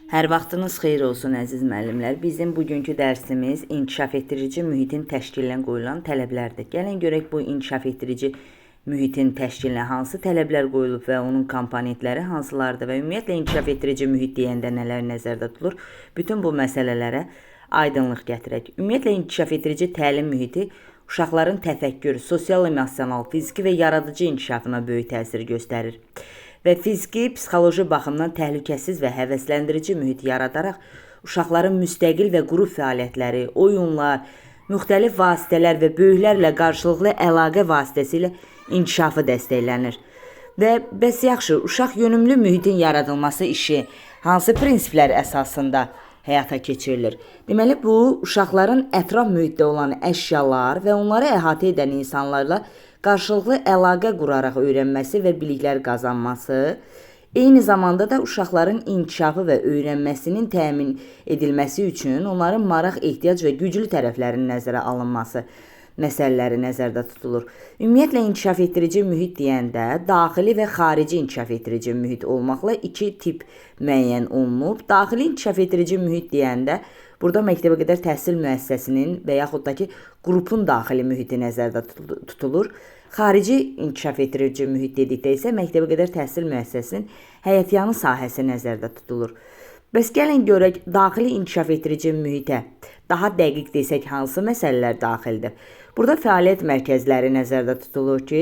Hər vaxtınız xeyir olsun əziz müəllimlər. Bizim bugünkü dərsimiz inkişaf etdirici mühitin təşkilinə qoyulan tələblərdir. Gəlin görək bu inkişaf etdirici mühitin təşkilinə hansı tələblər qoyulub və onun komponentləri hansılardır və ümumiyyətlə inkişaf etdirici mühit deyəndə nələr nəzərdə tutulur? Bütün bu məsələlərə aydınlıq gətirək. Ümumiyyətlə inkişaf etdirici təlim mühiti uşaqların təfəkkür, sosial-emosional, fiziki və yaradıcı inkişafına böyük təsir göstərir və fiziki, psixoloji baxımdan təhlükəsiz və həvəsləndirici mühit yaradaraq uşaqların müstəqil və qrup fəaliyyətləri, oyunlar, müxtəlif vasitələr və böyüklərlə qarşılıqlı əlaqə vasitəsilə inkişafı dəstəklənir. Və bəs yaxşı, uşaq yönümlü mühitin yaradılması işi hansı prinsiplər əsasında həyata keçirilir? Deməli, bu uşaqların ətraf mühitdə olan əşyalar və onları əhatə edən insanlarla qarşılıqlı əlaqə quraraq öyrənməsi və biliklər qazanması, eyni zamanda da uşaqların inkişafı və öyrənməsinin təmin edilməsi üçün onların maraq, ehtiyac və güclü tərəflərinin nəzərə alınması məsələləri nəzərdə tutulur. Ümumiyyətlə, inkişaf etdirici mühit deyəndə daxili və xarici inkişaf etdirici mühit olmaqla iki tip müəyyən olunub. Daxili inkişaf etdirici mühit deyəndə burada məktəbəqədər təhsil müəssisəsinin və yaxud da ki, qrupun daxili mühiti nəzərdə tutulur. Xarici inkişaf etdirici mühit dedikdə isə məktəbəqədər təhsil müəssisəsinin həyətyanı sahəsi nəzərdə tutulur. Bəs gəlin görək, daxili inkişaf etdirici mühitə daha dəqiq desək hansı məsələlər daxildir? Burada fəaliyyət mərkəzləri nəzərdə tutulur ki,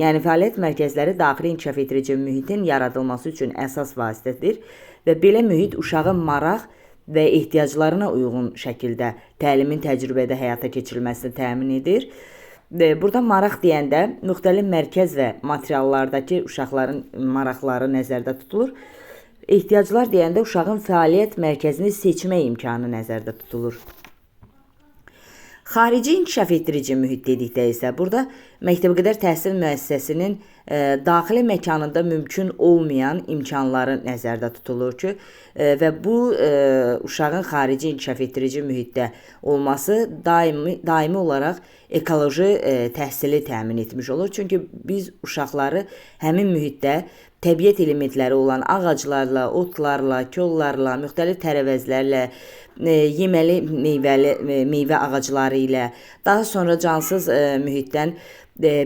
yəni fəaliyyət mərkəzləri daxili inkişaf etdirici mühitin yaradılması üçün əsas vasitədir və belə mühit uşağın maraq və ehtiyaclarına uyğun şəkildə təlimin təcrübədə həyata keçirilməsini təmin edir. Burada maraq deyəndə müxtəlif mərkəz və materiallardakı uşaqların maraqları nəzərdə tutulur. Ehtiyaclar deyəndə uşağın fəaliyyət mərkəzini seçmə imkanı nəzərdə tutulur. Xarici inkişaf etdirici mühit dedikdə isə burada məktəbəqədər təhsil müəssisəsinin daxili məkanında mümkün olmayan imkanları nəzərdə tutulur ki, və bu uşağın xarici inkişaf etdirici mühitdə olması daimi olaraq ekoloji təhsili təmin etmiş olur. Çünki biz uşaqları həmin mühitdə təbiət elementləri olan ağaclarla, otlarla, kollarla, müxtəlif tərəvəzlərlə, yeməli meyvə ağacları ilə, daha sonra cansız mühitdən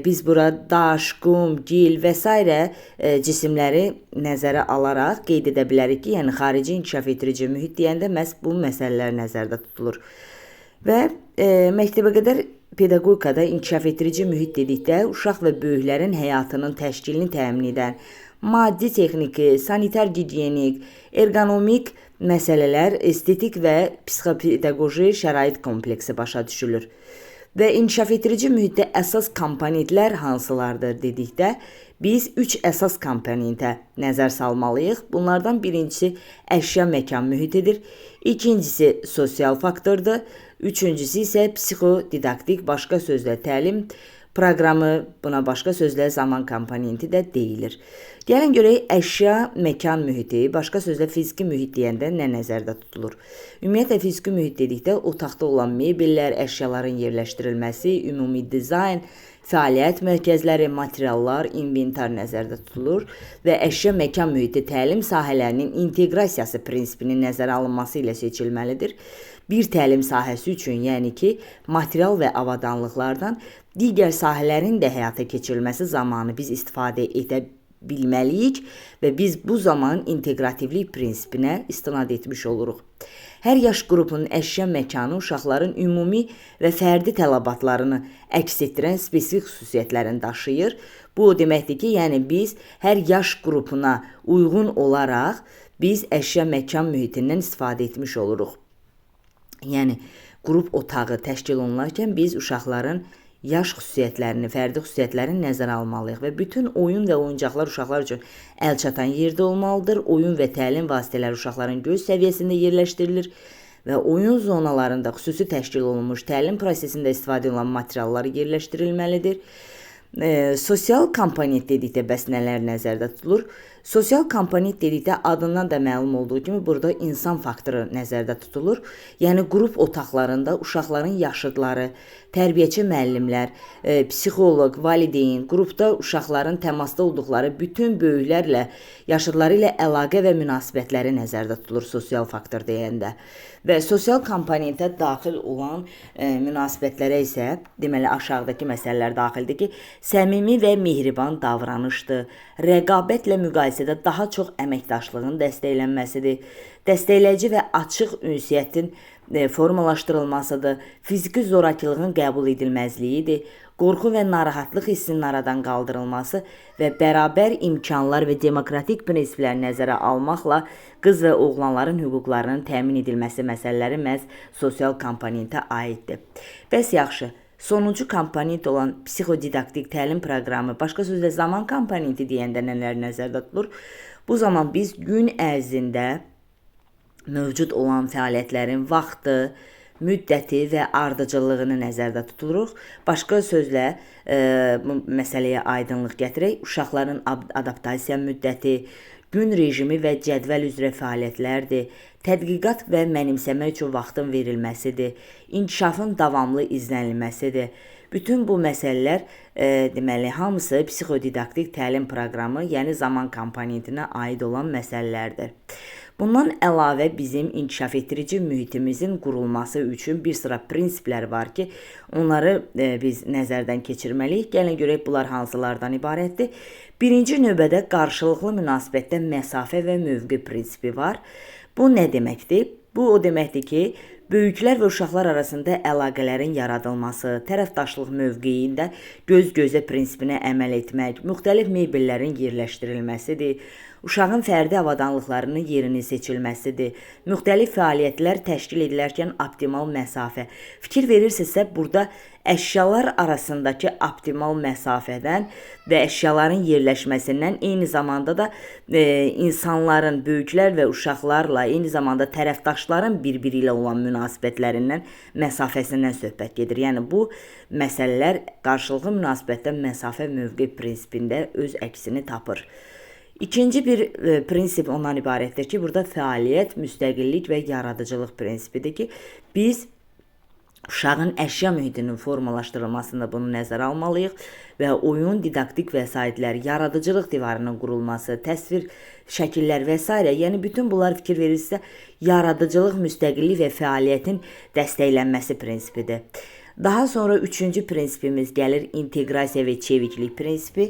biz bura daş, qum, gil və s. cisimləri nəzərə alaraq qeyd edə bilərik ki, yəni xarici inkişaf etdirici mühit deyəndə məhz bu məsələlər nəzərdə tutulur. Və məktəbəqədər pedaqogikada inkişaf etdirici mühit dedikdə uşaq və böyüklərin həyatının təşkilini təmin edən maddi texniki, sanitar gigiyenik, ergonomik məsələlər, estetik və psixopedaqoji şərait kompleksi başa düşülür. Və inkişaf etdirici mühitdə əsas komponentlər hansılardır dedikdə biz 3 əsas komponentə nəzər salmalıyıq. Bunlardan birincisi əşya məkan mühitidir, ikincisi sosial faktordur, üçüncüsü isə psixodidaktik, başqa sözlə təlim proqramı, buna başqa sözlə zaman komponenti də deyilir. Gəlin görək, əşya məkan mühiti, başqa sözlə fiziki mühit deyəndə nə nəzərdə tutulur? Ümumiyyətlə, fiziki mühit dedikdə otaqda olan mebellər, əşyaların yerləşdirilməsi, ümumi dizayn, fəaliyyət mərkəzləri, materiallar, inventar nəzərdə tutulur və əşya məkan mühiti təlim sahələrinin inteqrasiyası prinsipinin nəzərə alınması ilə seçilməlidir. Bir təlim sahəsi üçün, yəni ki, material və avadanlıqlardan digər sahələrin də həyata keçirilməsi zamanı biz istifadə edə bilməliyik və biz bu zaman inteqrativlik prinsipinə istinad etmiş oluruq. Hər yaş qrupunun əşya məkanı uşaqların ümumi və fərdi tələbatlarını əks etdirən spesifik xüsusiyyətlərini daşıyır. Bu o deməkdir ki, yəni biz hər yaş qrupuna uyğun olaraq biz əşya məkan mühitindən istifadə etmiş oluruq. Yəni, qrup otağı təşkil olunarkən biz uşaqların yaş xüsusiyyətlərini, fərdi xüsusiyyətlərini nəzərə almalıyıq və bütün oyun və oyuncaqlar uşaqlar üçün əlçatan yerdə olmalıdır. Oyun və təlim vasitələri uşaqların göz səviyyəsində yerləşdirilir və oyun zonalarında xüsusi təşkil olunmuş təlim prosesində istifadə olunan materiallar yerləşdirilməlidir. Sosial komponent dedikdə bəs nələr nəzərdə tutulur? Sosial komponent dedikdə adından da məlum olduğu kimi burada insan faktoru nəzərdə tutulur. Yəni qrup otaqlarında uşaqların yaşıdları, tərbiyəçi müəllimlər, psixoloq, valideyn, qrupda uşaqların təmasda olduqları bütün böyüklərlə, yaşıdları ilə əlaqə və münasibətləri nəzərdə tutulur sosial faktor deyəndə. Və sosial komponentə daxil olan münasibətlərə isə deməli aşağıdakı məsələlər daxildir ki, səmimi və mehriban davranışdır, rəqabətlə müqayisədə daha çox əməkdaşlığın dəstəklənməsidir, dəstəkləyici və açıq ünsiyyətin formalaşdırılmasıdır, fiziki zorakılığın qəbul edilməzliyidir, qorxu və narahatlıq hissinin aradan qaldırılması və bərabər imkanlar və demokratik prinsipləri nəzərə almaqla qız və oğlanların hüquqlarının təmin edilməsi məsələləri məhz sosial komponentə aiddir. Bəs yaxşı, sonuncu komponent olan psixodidaktik təlim proqramı, başqa sözlə zaman komponenti deyəndə nələr nəzərdə tutulur? Bu zaman biz gün ərzində mövcud olan fəaliyyətlərin vaxtı, müddəti və ardıcıllığını nəzərdə tutuluruq. Başqa sözlə bu məsələyə aydınlıq gətirək. Uşaqların adaptasiya müddəti, gün rejimi və cədvəl üzrə fəaliyyətlərdir, tədqiqat və mənimsəmək üçün vaxtın verilməsidir, inkişafın davamlı izlənilməsidir. Bütün bu məsələlər deməli hamısı psixodidaktik təlim proqramı, yəni zaman komponentinə aid olan məsələlərdir. Bundan əlavə bizim inkişaf etdirici mühitimizin qurulması üçün bir sıra prinsiplər var ki, onları biz nəzərdən keçirməliyik. Gəlin görək bunlar hansılardan ibarətdir. Birinci növbədə qarşılıqlı münasibətdə məsafə və mövqe prinsipi var. Bu nə deməkdir? Bu o deməkdir ki, böyüklər və uşaqlar arasında əlaqələrin yaradılması, tərəfdaşlıq mövqeyində göz-gözə prinsipinə əməl etmək, müxtəlif mebellərin yerləşdirilməsidir, uşağın fərdi avadanlıqlarının yerinin seçilməsidir, müxtəlif fəaliyyətlər təşkil edilərkən optimal məsafə. Fikir verirsinizsə, burada əşyalar arasındakı optimal məsafədən və əşyaların yerləşməsindən, eyni zamanda da insanların, böyüklər və uşaqlarla, eyni zamanda tərəfdaşların bir-biri ilə olan münasibətlərindən, məsafəsindən söhbət gedir. Yəni bu məsələlər qarşılıqlı münasibətdə məsafə mövqe prinsipində öz əksini tapır. İkinci bir prinsip ondan ibarətdir ki, burada fəaliyyət, müstəqillik və yaradıcılıq prinsipidir ki, biz uşağın əşya mühitinin formalaşdırılmasında bunu nəzərə almalıyıq və oyun, didaktik vəsaitlər, yaradıcılıq divarının qurulması, təsvir, şəkillər və s. Yəni bütün bunlar fikir verirsə, yaradıcılıq, müstəqillik və fəaliyyətin dəstəklənməsi prinsipidir. Daha sonra üçüncü prinsipimiz gəlir inteqrasiya və çeviklik prinsipi.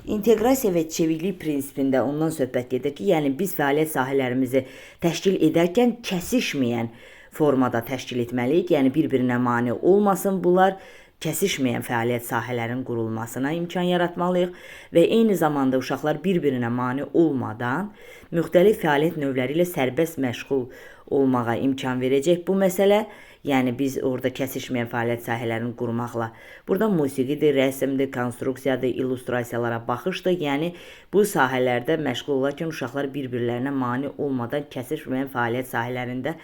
İnteqrasiya və çeviklik prinsipində ondan söhbət gedir ki, yəni biz fəaliyyət sahələrimizi təşkil edərkən kəsişməyən formada təşkil etməliyik. Yəni bir-birinə mane olmasın bunlar, kəsişməyən fəaliyyət sahələrinin qurulmasına imkan yaratmalıyıq və eyni zamanda uşaqlar bir-birinə mane olmadan müxtəlif fəaliyyət növləri ilə sərbəst məşğul olmağa imkan verəcək bu məsələ. Yəni biz orada kəsişməyən fəaliyyət sahələrini qurmaqla, burada musiqidir, rəsmdir, konstruksiyadır, illüstrasiyalara baxışdır. Yəni bu sahələrdə məşğul olarkən uşaqlar bir-birlərinə mane olmadan kəsişməyən fəaliyyət sahələrində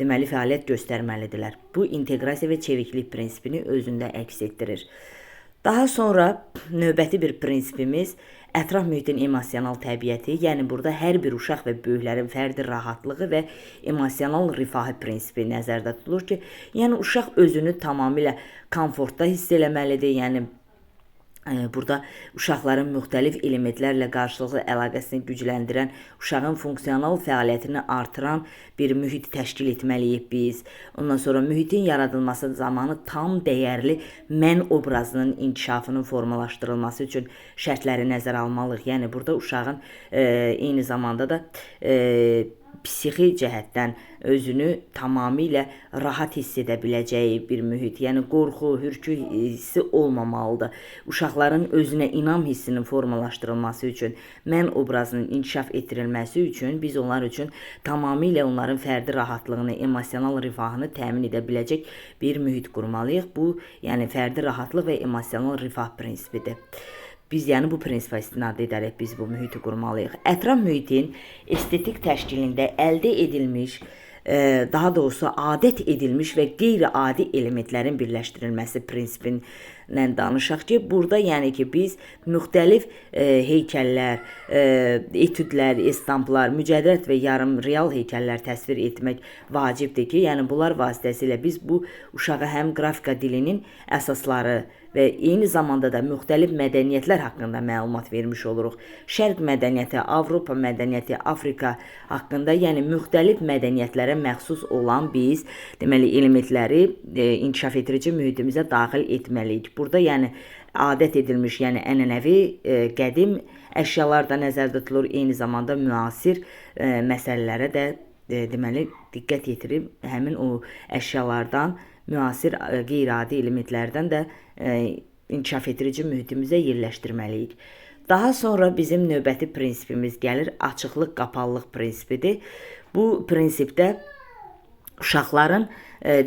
deməli fəaliyyət göstərməlidirlər. Bu inteqrasiya və çeviklik prinsipini özündə əks etdirir. Daha sonra növbəti bir prinsipimiz ətraf mühitin emosional təbiəti, yəni burada hər bir uşaq və böyüklərin fərdi rahatlığı və emosional rifahı prinsipi nəzərdə tutulur ki, yəni uşaq özünü tamamilə komfortda hiss eləməlidir, yəni burada uşaqların müxtəlif elementlərlə qarşılıqlı əlaqəsini gücləndirən, uşağın funksional fəaliyyətini artıran bir mühit təşkil etməliyik biz. Ondan sonra mühitin yaradılması zamanı tam dəyərli mən obrazının inkişafının formalaşdırılması üçün şərtləri nəzərə almalıyıq. Yəni burada uşağın eyni zamanda da psixi cəhətdən özünü tamamilə rahat hiss edə biləcəyi bir mühit, yəni qorxu, hürkü hissi olmamalıdır. Uşaqların özünə inam hissinin formalaşdırılması üçün, mən obrazının inkişaf etdirilməsi üçün biz onlar üçün tamamilə onların fərdi rahatlığını, emosional rifahını təmin edə biləcək bir mühit qurmalıyıq. Bu, yəni fərdi rahatlıq və emosional rifah prinsipidir. Biz yəni bu prinsipə istinad edərək biz bu mühiti qurmalıyıq. Ətraf mühitin estetik təşkilində əldə edilmiş, daha doğrusu adət edilmiş və qeyri-adi elementlərin birləşdirilməsi prinsipin danışaq ki, burada yəni ki, biz müxtəlif heykəllər, etüdlər, estamplar, mücərrəd və yarım real heykəllər təsvir etmək vacibdir ki, yəni bunlar vasitəsilə biz bu uşağa həm qrafika dilinin əsasları və eyni zamanda da müxtəlif mədəniyyətlər haqqında məlumat vermiş oluruq. Şərq mədəniyyəti, Avropa mədəniyyəti, Afrika haqqında, yəni müxtəlif mədəniyyətlərə məxsus olan biz deməli elementləri inkişaf etdirici mühitimizə daxil etməliyik. Burada yəni adət edilmiş, yəni ənənəvi, qədim əşyalar da nəzərdə tutulur, eyni zamanda müasir məsələlərə də deməli diqqət yetirib həmin o əşyalardan, müasir qeyri-adi elementlərdən də inkişaf etdirici mühitimizə yerləşdirməliyik. Daha sonra bizim növbəti prinsipimiz gəlir, açıqlıq, qapalılıq prinsipidir. Bu prinsipdə uşaqların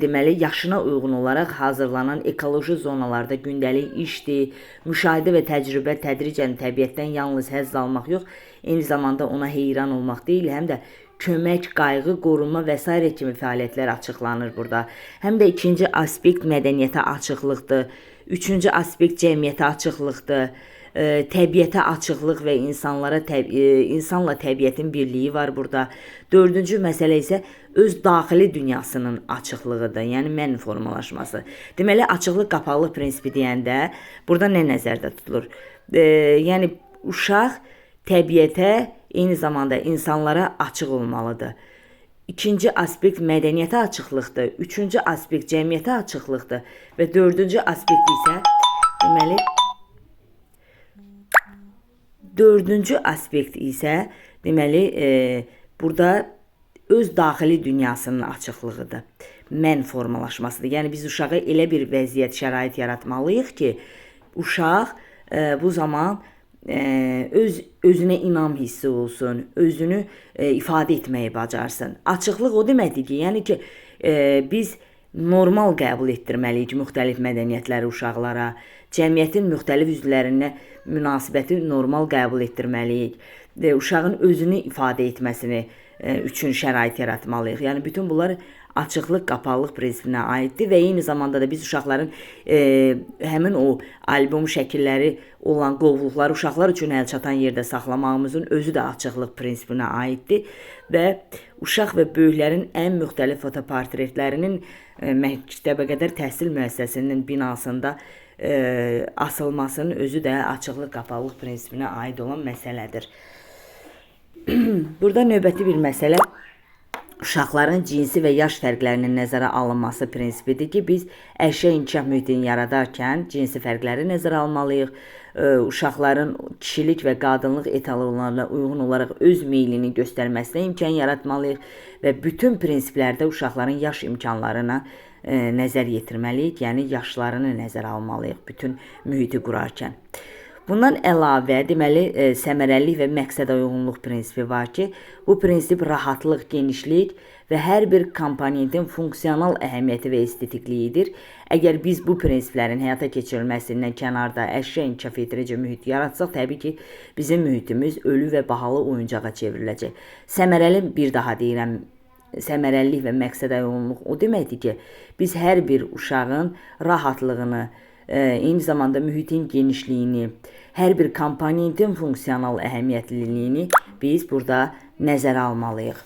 deməli yaşına uyğun olaraq hazırlanan ekoloji zonalarda gündəlik işdir, müşahidə və təcrübə tədricən təbiətdən yalnız həzz almaq yox, eyni zamanda ona heyran olmaq deyil, həm də kömək, qayğı, qorunma və s. kimi fəaliyyətlər açıqlanır burada. Həm də ikinci aspekt mədəniyyətə açıqlıqdır, üçüncü aspekt cəmiyyətə açıqlıqdır, təbiətə açıqlıq və insanla təbiətin birliyi var burada. Dördüncü məsələ isə öz daxili dünyasının açıqlığıdır, yəni mən formalaşması. Deməli, açıqlıq, qapalılıq prinsipi deyəndə burada nə nəzərdə tutulur? Yəni, uşaq təbiətə, eyni zamanda insanlara açıq olmalıdır. İkinci aspekt mədəniyyətə açıqlıqdır, üçüncü aspekt cəmiyyətə açıqlıqdır və dördüncü aspekt isə deməli burada öz daxili dünyasının açıqlığıdır. Mən formalaşmasıdır. Yəni biz uşağa elə bir vəziyyət, şərait yaratmalıyıq ki, uşaq bu zaman özünə inam hissi olsun, özünü ifadə etməyi bacarsın. Açıqlıq o deməkdir ki, yəni ki, biz normal qəbul etdirməliyik müxtəlif mədəniyyətləri uşaqlara, cəmiyyətin müxtəlif üzvlərinə münasibəti normal qəbul etdirməliyik. Uşağın özünü ifadə etməsini üçün şərait yaratmalıyıq. Yəni bütün bunlar açıqlıq, qapalılıq prinsipinə aiddir və eyni zamanda da biz uşaqların həmin o albom şəkilləri olan qovluqları uşaqlar üçün əlçatan yerdə saxlamağımızın özü də açıqlıq prinsipinə aiddir və uşaq və böyüklərin ən müxtəlif fotoportretlərinin məktəbəqədər təhsil müəssisəsinin binasında asılmasının özü də açıqlıq, qapalılıq prinsipinə aid olan məsələdir. Burada növbəti bir məsələ uşaqların cinsi və yaş fərqlərinin nəzərə alınması prinsipidir ki, biz əşya inkişaf mühitini yaradarkən cinsi fərqləri nəzərə almalıyıq. Uşaqların kişilik və qadınlıq etalonlarına uyğun olaraq öz meylini göstərməsinə imkan yaratmalıyıq və bütün prinsiplərdə uşaqların yaş imkanlarına nəzər yetirməliyik, yəni yaşlarını nəzərə almalıyıq bütün mühiti qurarkən. Bundan əlavə, deməli, səmərəlilik və məqsədə uyğunluq prinsipi var ki, bu prinsip rahatlıq, genişlik və hər bir komponentin funksional əhəmiyyəti və estetikliyidir. Əgər biz bu prinsiplərin həyata keçirilməsindən kənarda əşya inkişaf etdirici mühit yaratsaq, təbii ki, bizim mühitimiz ölü və bahalı oyuncağa çevriləcək. Bir daha deyirəm, səmərəlilik və məqsədə uyğunluq o deməkdir ki, biz hər bir uşağın rahatlığını, eyni zamanda mühitin genişliyini, hər bir komponentin funksional əhəmiyyətliliyini biz burada nəzərə almalıyıq.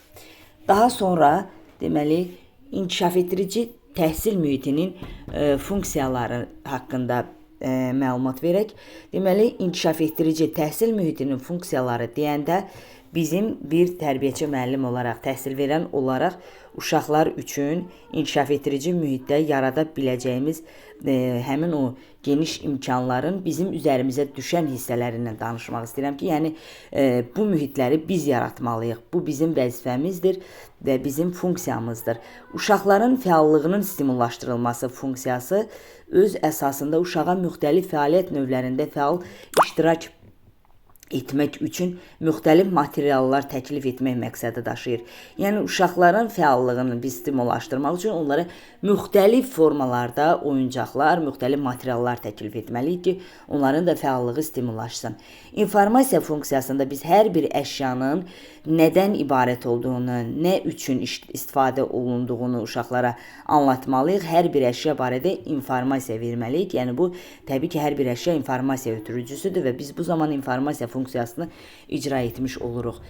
Daha sonra, deməli, inkişaf etdirici təhsil mühitinin funksiyaları haqqında məlumat verək. Deməli, inkişaf etdirici təhsil mühitinin funksiyaları deyəndə bizim bir tərbiyəçi müəllim olaraq, təhsil verən olaraq uşaqlar üçün inkişaf etdirici mühitdə yarada biləcəyimiz həmin o geniş imkanların bizim üzərimizə düşən hissələrindən danışmaq istəyirəm ki, yəni bu mühitləri biz yaratmalıyıq. Bu bizim vəzifəmizdir və bizim funksiyamızdır. Uşaqların fəallığının stimullaşdırılması funksiyası öz əsasında uşağa müxtəlif fəaliyyət növlərində fəal iştirak etmək üçün müxtəlif materiallar təklif etmək məqsədi daşıyır. Yəni uşaqların fəallığını biz stimullaşdırmaq üçün onlara müxtəlif formalarda oyuncaqlar, müxtəlif materiallar təklif etməliyik ki, onların da fəallığı stimullaşsın. İnformasiya funksiyasında biz hər bir əşyanın nədən ibarət olduğunu, nə üçün istifadə olunduğunu uşaqlara anlatmalıyıq. Hər bir əşya barədə informasiya verməliyik. Yəni bu təbii ki, hər bir əşya informasiya ötürücüsüdür və biz bu zaman informasiya funksiyasını icra etmiş oluruq.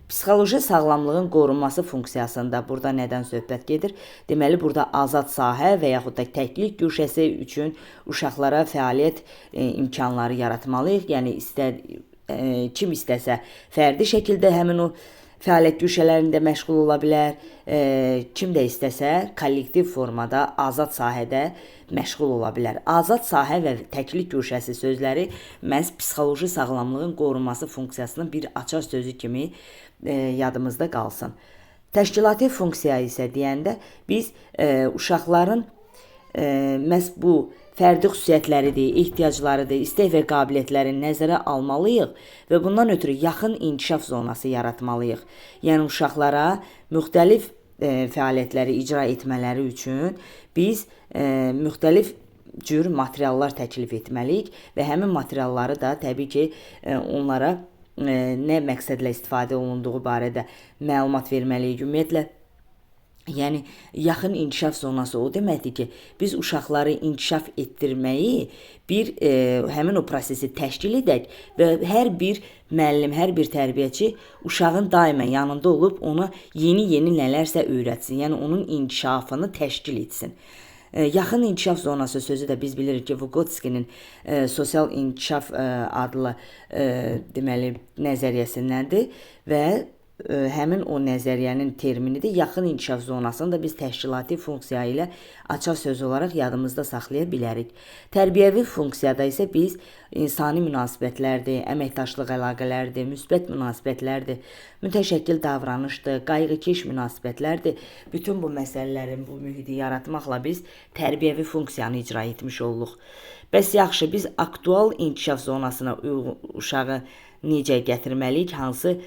Psixoloji sağlamlığın qorunması funksiyasında burada nədən söhbət gedir? Deməli, burada azad sahə və yaxud da təklik güşəsi üçün uşaqlara fəaliyyət imkanları yaratmalıyıq. Yəni kim istəsə fərdi şəkildə həmin o fəaliyyət güşələrində məşğul ola bilər. Kim də istəsə kollektiv formada azad sahədə məşğul ola bilər. Azad sahə və təklik güşəsi sözləri məhz psixoloji sağlamlığın qorunması funksiyasının bir açar sözü kimi yadımızda qalsın. Təşkilati funksiya isə deyəndə biz uşaqların məhz bu fərdi xüsusiyyətləridir, ehtiyaclarıdır, istək və qabiliyyətlərini nəzərə almalıyıq və bundan ötürü yaxın inkişaf zonası yaratmalıyıq. Yəni uşaqlara müxtəlif fəaliyyətləri icra etmələri üçün biz müxtəlif cür materiallar təklif etməliyik və həmin materialları da təbii ki, onlara nə məqsədlə istifadə olunduğu barədə məlumat verməliyik. Ümumiyyətlə, yəni yaxın inkişaf zonası o deməkdir ki, biz uşaqları inkişaf etdirməyi həmin o prosesi təşkil edək və hər bir müəllim, hər bir tərbiyəçi uşağın daima yanında olub ona yeni nələrsə öyrətsin. Yəni onun inkişafını təşkil etsin. Yaxın inkişaf zonası sözü də biz bilirik ki, Vygotsky'nin sosial inkişaf adlı deməli nəzəriyyəsindəndir və həmin o nəzəriyyənin terminidir. Yaxın inkişaf zonasını da biz təşkilati funksiya ilə açar söz olaraq yadımızda saxlaya bilərik. Tərbiyəvi funksiyada isə biz insani münasibətlərdir, əməkdaşlıq əlaqələrdir, müsbət münasibətlərdir, mütəşəkkil davranışdır, qayğıkeş münasibətlərdir. Bütün bu məsələlərin, bu mühiti yaratmaqla biz tərbiyəvi funksiyanı icra etmiş olduq. Bəs yaxşı, biz aktual inkişaf zonasına uşağı necə gətirməliyik, hansı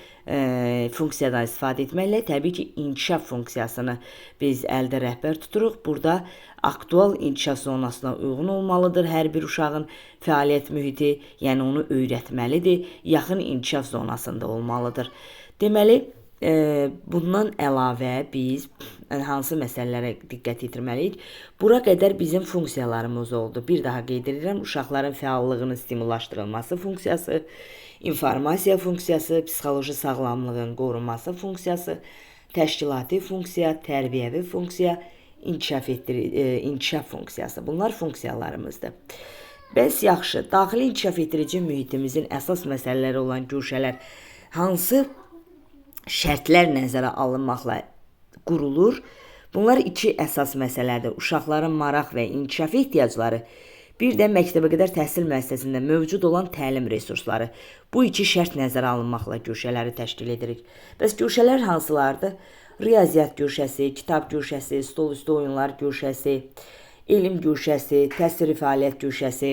funksiyadan istifadə etməklə? Təbii ki, inkişaf funksiyasını biz əldə rəhbər tuturuq. Burada aktual inkişaf zonasına uyğun olmalıdır hər bir uşağın fəaliyyət mühiti, yəni onu öyrətməlidir, yaxın inkişaf zonasında olmalıdır. Deməli, bundan əlavə biz hansı məsələlərə diqqət yetirməliyik? Bura qədər bizim funksiyalarımız oldu. Bir daha qeyd edirəm, uşaqların fəallığının stimullaşdırılması funksiyası, informasiya funksiyası, psixoloji sağlamlığın qorunması funksiyası, təşkilati funksiya, tərbiyəvi funksiya, inkişaf funksiyası. Bunlar funksiyalarımızdır. Bəs yaxşı, daxili inkişaf etdirici mühitimizin əsas məsələləri olan güşələr hansı şərtlər nəzərə alınmaqla qurulur? Bunlar iki əsas məsələdir. Uşaqların maraq və inkişaf ehtiyacları, bir də məktəbəqədər təhsil müəssisəsində mövcud olan təlim resursları. Bu iki şərt nəzərə alınmaqla güşələri təşkil edirik. Bəs güşələr hansılardır? Riyaziyyat güşəsi, kitab güşəsi, stol üstü oyunlar güşəsi, elm güşəsi, təsviri fəaliyyət güşəsi,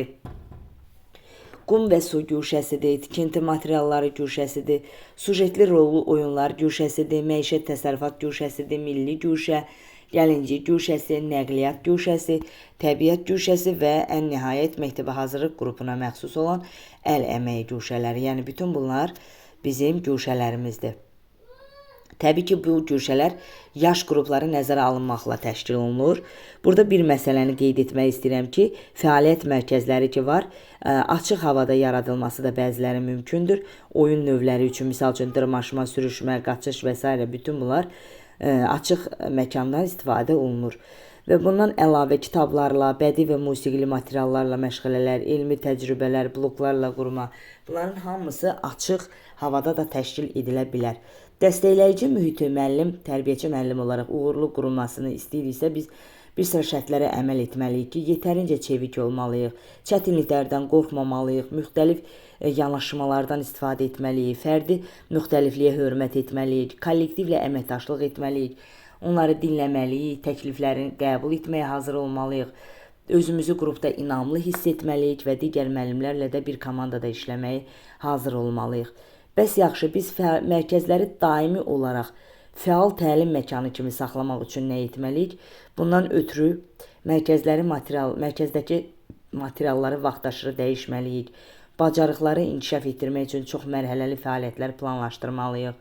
qum və su güşəsidir, tikinti materialları güşəsidir, sujetli rollu oyunlar güşəsidir, məişət təsərrüfat güşəsidir, milli güşə, gəlinci güşəsi, nəqliyyat güşəsi, təbiət güşəsi və ən nihayət məktəbə hazırlıq qrupuna məxsus olan əl əməyi güşələri. Yəni bütün bunlar bizim güşələrimizdir. Təbii ki, bu güşələr yaş qrupları nəzərə alınmaqla təşkil olunur. Burada bir məsələni qeyd etmək istəyirəm ki, fəaliyyət mərkəzləri ki var, açıq havada yaradılması da bəziləri mümkündür. Oyun növləri üçün, misal üçün dırmaşma, sürüşmə, qaçış və s. bütün bunlar açıq məkandan istifadə olunur. Və bundan əlavə kitablarla, bədii və musiqili materiallarla məşğələlər, elmi təcrübələr, bloklarla qurma, bunların hamısı açıq havada da təşkil edilə bilər. Dəstəkləyici mühiti müəllim, tərbiyəçi müəllim olaraq uğurlu qurulmasını istəyiriksə, biz bir sıra şərtlərə əməl etməliyik ki, yetərincə çevik olmalıyıq, çətinliklərdən qorxmamalıyıq, müxtəlif yanaşmalardan istifadə etməliyik, fərdi müxtəlifliyə hörmət etməliyik, kollektivlə əməkdaşlıq etməliyik, onları dinləməliyik, təkliflərini qəbul etməyə hazır olmalıyıq. özümüzü qrupda inamlı hiss etməliyik və digər müəllimlərlə də bir komandada işləməyə hazır olmalıyıq. Bəs yaxşı, biz mərkəzləri daimi olaraq fəal təlim məkanı kimi saxlamaq üçün nə etməliyik? Bundan ötürü mərkəzdəki materialları vaxtaşırı dəyişməliyik. Bacarıqları inkişaf etdirmək üçün çox mərhələli fəaliyyətlər planlaşdırmalıyıq.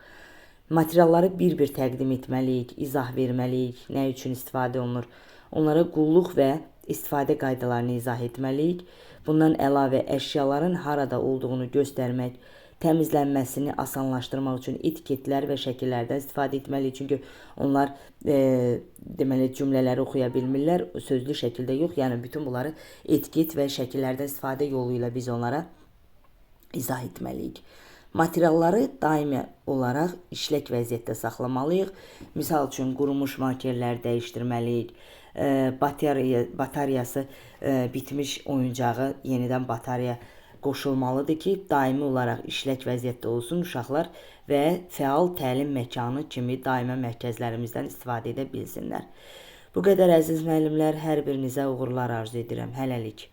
Materialları bir-bir təqdim etməliyik, izah verməliyik, nə üçün istifadə olunur. Onlara qulluq və istifadə qaydalarını izah etməliyik. Bundan əlavə əşyaların harada olduğunu göstərmək, təmizlənməsini asanlaşdırmaq üçün etiketlər və şəkillərdən istifadə etməliyik. Çünki onlar deməli cümlələri oxuya bilmirlər, sözlü şəkildə yox. Yəni bütün bunları etiket və şəkillərdən istifadə yolu ilə biz onlara izah etməliyik. Materialları daimi olaraq işlək vəziyyətdə saxlamalıyıq. Misal üçün qurumuş markerlər dəyişdirməliyik. Batariyası bitmiş oyuncağı yenidən batareya qoşulmalıdır ki, daimi olaraq işlək vəziyyətdə olsun uşaqlar və fəal təlim məkanı kimi daimə mərkəzlərimizdən istifadə edə bilsinlər. Bu qədər əziz müəllimlər, hər birinizə uğurlar arzu edirəm. Hələlik.